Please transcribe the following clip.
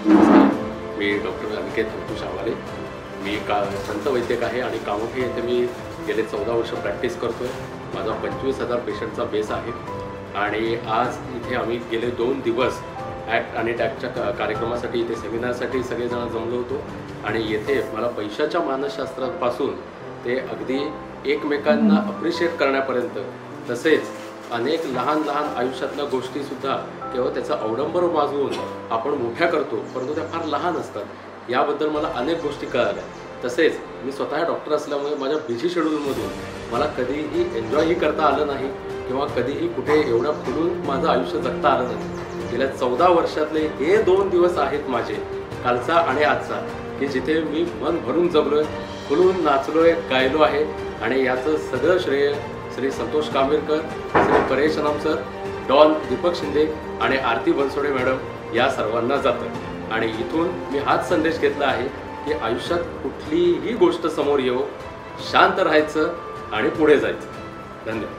नमस्कार, मी डॉक्टर अनिकेत अंकुश आवारे. मी संत वैद्यक आहे आणि कामोठी येथे मी गेले 14 वर्ष प्रॅक्टिस करतो आहे. माझा 25,000 पेशंटचा बेस आहे आणि आज इथे आम्ही गेले 2 दिवस ॲक्ट आणि टॅक्टच्या कार्यक्रमासाठी इथे सेमिनारसाठी सगळेजण जमलो होतो आणि येथे मला पैशाच्या मानसशास्त्रापासून ते अगदी एकमेकांना अप्रिशिएट करण्यापर्यंत, तसेच अनेक लहान लहान आयुष्यातल्या गोष्टीसुद्धा केवळ त्याचा अवडंबर माजवून आपण मोठ्या करतो, परंतु त्या फार लहान असतात. याबद्दल मला अनेक गोष्टी कळाल्या. तसेच मी स्वतः डॉक्टर असल्यामुळे माझ्या बिझी शेड्यूलमधून मला कधीही एन्जॉयही करता आलं नाही किंवा कधीही कुठे एवढं खुलून माझं आयुष्य जगता आलं नाही. गेल्या 14 वर्षातले हे 2 दिवस आहेत माझे, कालचा आणि आजचा, की जिथे मी मन भरून जगलोय, खुलून नाचलोय, गायलो आहे. आणि याचं सगळं श्रेय श्री संतोष कांबीरकर, श्री परेश अनाम सर, डॉन दीपक शिंदे आणि आरती बनसोडे मॅडम या सर्वांना जातं. आणि इथून मी हाच संदेश घेतला आहे की आयुष्यात कुठलीही गोष्ट समोर येऊ, शांत राहायचं आणि पुढे जायचं. धन्यवाद.